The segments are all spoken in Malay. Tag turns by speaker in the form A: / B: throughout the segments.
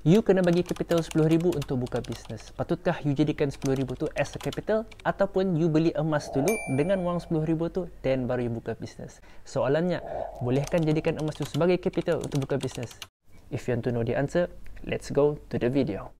A: You kena bagi capital 10,000 untuk buka bisnes. Patutkah you jadikan 10,000 tu as a capital ataupun you beli emas dulu dengan wang 10,000 tu then baru you buka bisnes? Soalannya, bolehkan jadikan emas tu sebagai capital untuk buka bisnes? If you want to know the answer, let's go to the video.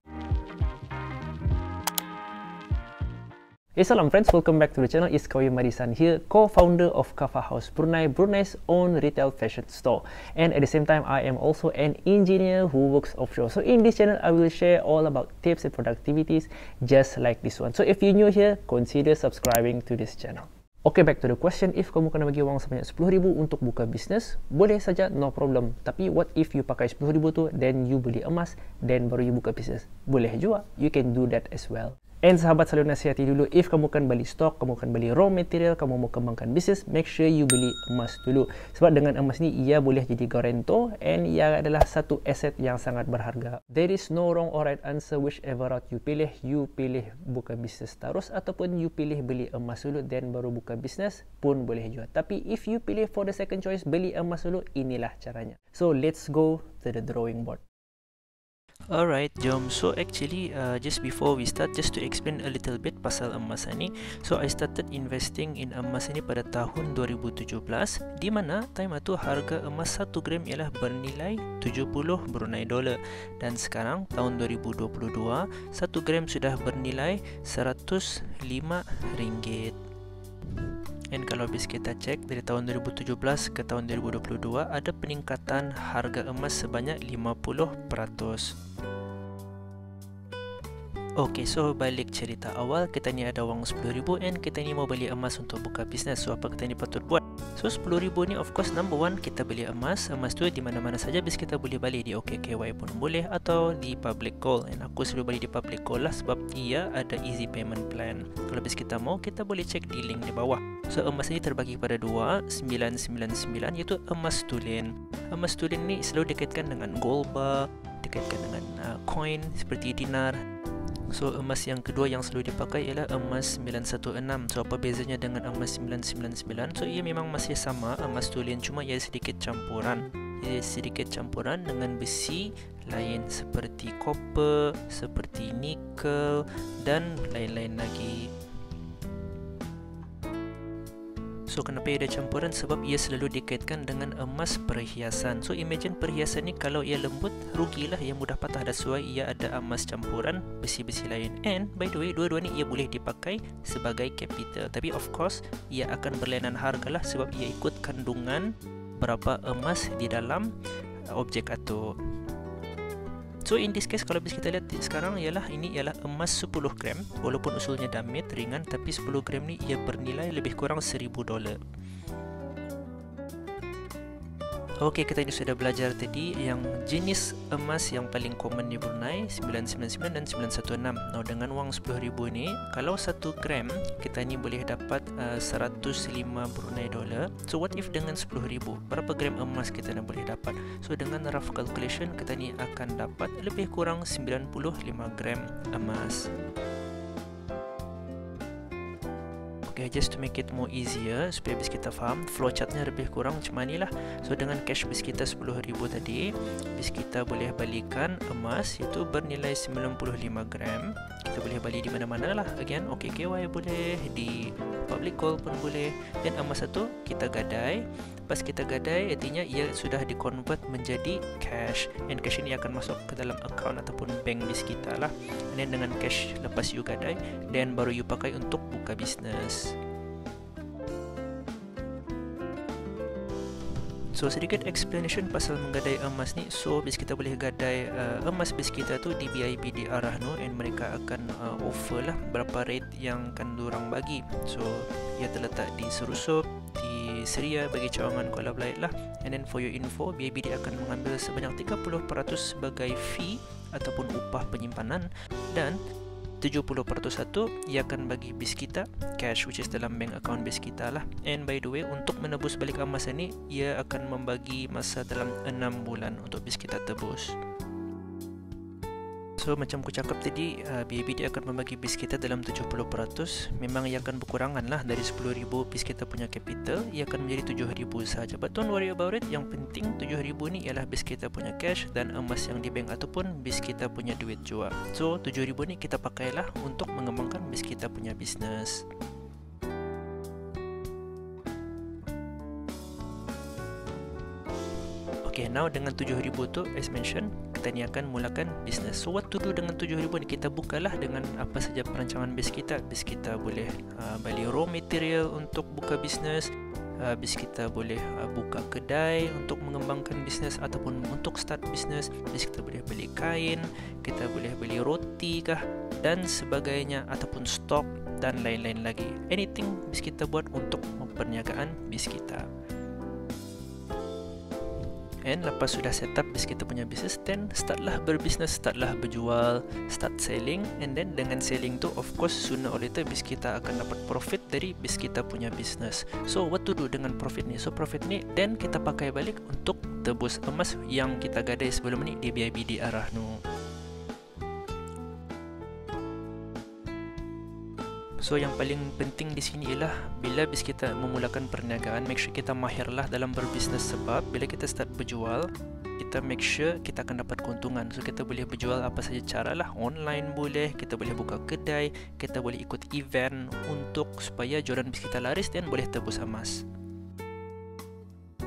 A: Hey, salam friends, welcome back to the channel. It's Kawi Marisan here, co-founder of Kafa House Brunei, Brunei's own retail fashion store. And at the same time, I am also an engineer who works offshore. So in this channel, I will share all about tips and productivities just like this one. So if you're new here, consider subscribing to this channel. Okay, back to the question. If kamu kena bagi wang sebanyak 10,000 untuk buka bisnes, boleh saja, no problem. Tapi what if you pakai 10,000 tu, then you beli emas, then baru you buka bisnes? Boleh juga. You can do that as well. And sahabat, selalu nasihati dulu, if kamu kan beli stok, kamu kan beli raw material, kamu mau kembangkan bisnes, make sure you beli emas dulu. Sebab dengan emas ni, ia boleh jadi guarantor and ia adalah satu aset yang sangat berharga. There is no wrong or right answer whichever route you pilih buka bisnes terus ataupun you pilih beli emas dulu then baru buka bisnes pun boleh juga. Tapi if you pilih for the second choice, beli emas dulu, inilah caranya. So let's go to the drawing board.
B: Alright, jom. So actually, just before we start, just to explain a little bit pasal emas ni. So I started investing in emas ni pada tahun 2017, di mana time itu harga emas 1 gram ialah bernilai 70 Brunei dolar. Dan sekarang tahun 2022, 1 gram sudah bernilai 105 ringgit. And kalau bis kita cek dari tahun 2017 ke tahun 2022, ada peningkatan harga emas sebanyak 50%. Okay, so balik cerita awal, kita ni ada wang 10,000 and kita ni mau beli emas untuk buka bisnes. So apa kita ni patut buat? So 10,000 ni of course number one, kita beli emas. Emas tu di mana-mana saja bis kita boleh beli, di OKKY pun boleh atau di public call. And aku selalu beli di public call lah sebab ia ada easy payment plan. Kalau bis kita mau, kita boleh cek di link di bawah. So emas ni terbagi pada 2,999, iaitu emas tulen. Emas tulen ni selalu dikaitkan dengan gold bar, dikaitkan dengan coin seperti dinar. So emas yang kedua yang selalu dipakai ialah emas 916. So apa bezanya dengan emas 999? So ia memang masih sama emas tulen, cuma ia sedikit campuran. Ia sedikit campuran dengan besi lain seperti copper, seperti nikel dan lain-lain lagi. So kenapa ia ada campuran? Sebab ia selalu dikaitkan dengan emas perhiasan. So imagine perhiasan ni kalau ia lembut, rugilah, ia mudah patah. That's why ia ada emas campuran besi-besi lain. And by the way, dua-dua ni ia boleh dipakai sebagai capital. Tapi of course, ia akan berlainan harga lah sebab ia ikut kandungan berapa emas di dalam objek atau. So in this case, kalau bis kita lihat sekarang ini ialah emas 10 gram. Walaupun usulnya damit, ringan, tapi 10 gram ni ia bernilai lebih kurang $1,000. Okey, kita ini sudah belajar tadi yang jenis emas yang paling common di Brunei 999 dan 916. Nah, dengan wang 10,000 ni, kalau 1 gram kita ni boleh dapat 105 Brunei dolar. So what if dengan 10,000? Berapa gram emas kita nak boleh dapat? So dengan rough calculation, kita ni akan dapat lebih kurang 95 gram emas. Okay, just to make it more easier, supaya bis kita faham flowchartnya lebih kurang macam ni lah. So dengan cash bis kita 10,000 tadi, bis kita boleh balikan emas iaitu bernilai 95 gram. Kita boleh beli di mana-mana lah. Again, OKKY boleh, di public call pun boleh. Dan emas satu kita gadai. Pas kita gadai, artinya ia sudah di-convert menjadi cash. And cash ini akan masuk ke dalam account ataupun bank bis kita lah. And then dengan cash lepas you gadai, then baru you pakai untuk buka bisnes. So sedikit explanation pasal menggadai emas ni. So bis kita boleh gadai emas bis kita tu di BIP di Arahno, and mereka akan offer lah berapa rate yang akan diorang bagi. So ia terletak di Serusup, di Seria bagi cawangan Kuala Belait lah. And then for your info, BIP dia akan mengambil sebanyak 30% sebagai fee ataupun upah penyimpanan, dan 70% satu ia akan bagi bis kita cash, which is dalam bank account bis kita lah. And by the way, untuk menebus balik emas ni, ia akan membagi masa dalam 6 bulan untuk bis kita tebus. So macam aku cakap tadi, BAB dia akan membagi bis kita dalam 70%. Memang ia akan berkurangan lah dari 10,000 bis kita punya capital, ia akan menjadi 7,000 sahaja. But don't worry about it. Yang penting 7,000 ni ialah bis kita punya cash dan emas yang di bank ataupun bis kita punya duit jua. So 7,000 ni kita pakailah untuk mengembangkan bis kita punya bisnes. Okay, now dengan 7,000 tu, as mentioned, kita ni akan mulakan bisnes. So what to do dengan 7,000 ni? Kita bukalah dengan apa saja perancangan bis kita. Bis kita boleh beli raw material untuk buka bisnes. Bis kita boleh buka kedai untuk mengembangkan bisnes ataupun untuk start bisnes. Bis kita boleh beli kain, kita boleh beli roti kah dan sebagainya, ataupun stok dan lain-lain lagi. Anything bis kita buat untuk perniagaan bis kita. And lepas sudah set up bis kita punya bisnes, then startlah berbisnes, startlah berjual, start selling. And then dengan selling tu, of course sooner or later bis kita akan dapat profit dari bis kita punya bisnes. So what to do dengan profit ni? So profit ni then kita pakai balik untuk tebus emas yang kita gadai sebelum ni di BIB di Arahnu. So yang paling penting di sini ialah bila bis kita memulakan perniagaan, make sure kita mahirlah dalam berbisnes, sebab bila kita start berjual, kita make sure kita akan dapat keuntungan. So kita boleh berjual apa saja cara lah, online boleh, kita boleh buka kedai, kita boleh ikut event untuk supaya jualan bis kita laris dan boleh tebus emas.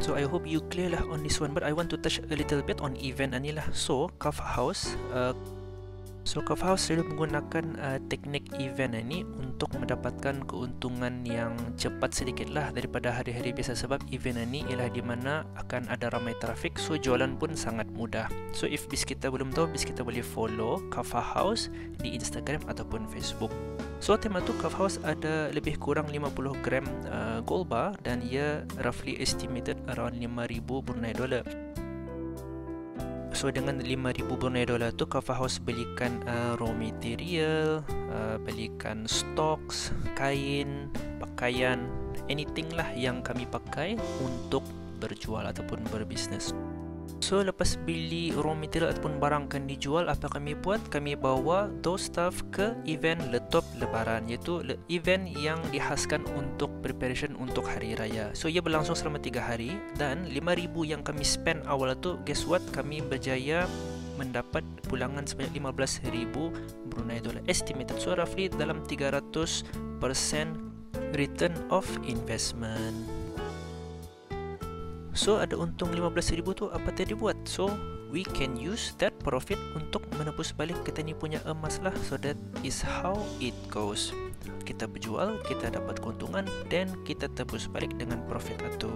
B: So I hope you clear lah on this one, but I want to touch a little bit on event ni lah. So Kafah House selalu menggunakan teknik event ini untuk mendapatkan keuntungan yang cepat sedikit lah daripada hari-hari biasa, sebab event ini ialah di mana akan ada ramai trafik, so jualan pun sangat mudah. So if bis kita belum tahu, bis kita boleh follow Kafah House di Instagram ataupun Facebook. So tema tu Kafah House ada lebih kurang 50 gram gold bar dan ia roughly estimated around 5,000 Brunei dollar. So dengan 5,000 Brunei dollar tu, Kafah House belikan raw material, belikan stocks, kain, pakaian, anything lah yang kami pakai untuk berjual ataupun berbisnes. So lepas beli raw material ataupun barang akan dijual, apa kami buat? Kami bawa those stuff ke event Letop Lebaran, iaitu event yang dihaskan untuk preparation untuk hari raya. So ia berlangsung selama 3 hari dan 5,000 yang kami spend awal tu, guess what? Kami berjaya mendapat pulangan sebanyak 15,000 Brunei dollar estimated. So roughly dalam 300% return of investment. So ada untung 15,000 tu, apa tadi buat? So we can use that profit untuk menebus balik kita ni punya emas lah. So that is how it goes. Kita berjual, kita dapat keuntungan, dan kita tebus balik dengan profit itu.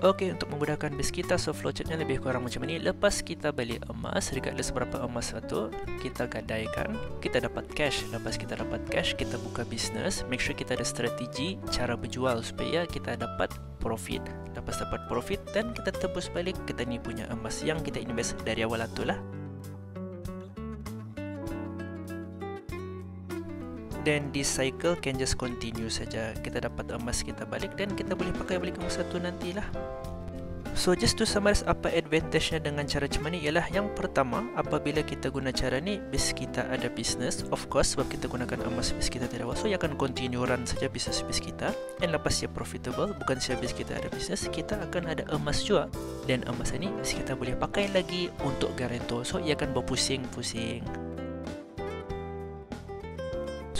B: Okey, untuk memudahkan bis kita, so flowchartnya lebih kurang macam ni. Lepas kita beli emas, regardless berapa emas itu, kita gadaikan, kita dapat cash. Lepas kita dapat cash, kita buka bisnes. Make sure kita ada strategi cara berjual supaya kita dapat profit. Lepas dapat profit, dan kita tebus balik kita ni punya emas yang kita invest dari awal itu lah. Dan this cycle can just continue saja. Kita dapat emas kita balik dan kita boleh pakai balik emas satu nantilah. So just to summarize apa advantage-nya dengan cara macam ni ialah, yang pertama, apabila kita guna cara ni, bis kita ada bisnes, of course sebab kita gunakan emas bis kita dari awal, so ia akan continue run saja bisnes bis kita. And lepas ia profitable, bukan sahaja bis kita ada bisnes, kita akan ada emas juga. Dan emas ni bis kita boleh pakai lagi untuk garantor, so ia akan berpusing-pusing.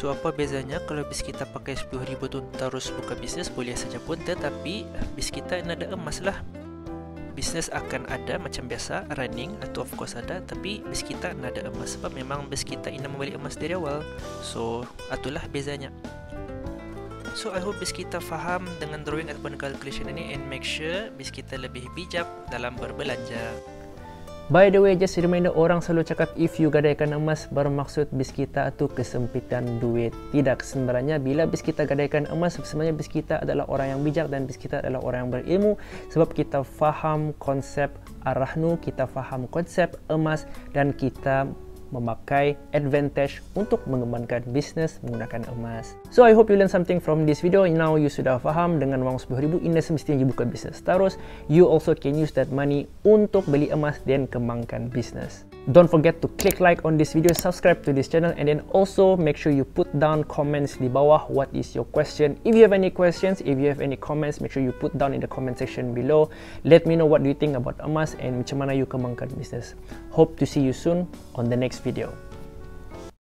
B: So apa bezanya kalau bis kita pakai 10,000 tu terus buka bisnes, boleh saja pun, tetapi bis kita nak ada emas lah. Bisnes akan ada macam biasa running, atau of course ada, tapi bis kita nak ada emas sebab memang bis kita ingin membeli emas dari awal. So itulah bezanya. So I hope bis kita faham dengan drawing ataupun calculation ini, and make sure bis kita lebih bijak dalam berbelanja.
A: By the way, just reminder, orang selalu cakap if you gadaikan emas bermaksud bis kita itu kesempitan duit. Tidak, sebenarnya bila bis kita gadaikan emas, sebenarnya bis kita adalah orang yang bijak dan bis kita adalah orang yang berilmu, sebab kita faham konsep Arahnu, kita faham konsep emas, dan kita memakai advantage untuk mengembangkan bisnes menggunakan emas. So I hope you learn something from this video. Now you sudah faham dengan wang 10,000 ini semestinya buka bisnes. Terus you also can use that money untuk beli emas dan kembangkan bisnes. Don't forget to click like on this video, subscribe to this channel, and then also make sure you put down comments di bawah what is your question. If you have any questions, if you have any comments, make sure you put down in the comment section below. Let me know what do you think about emas and macam mana you kembangkan bisnes. Hope to see you soon on the next video.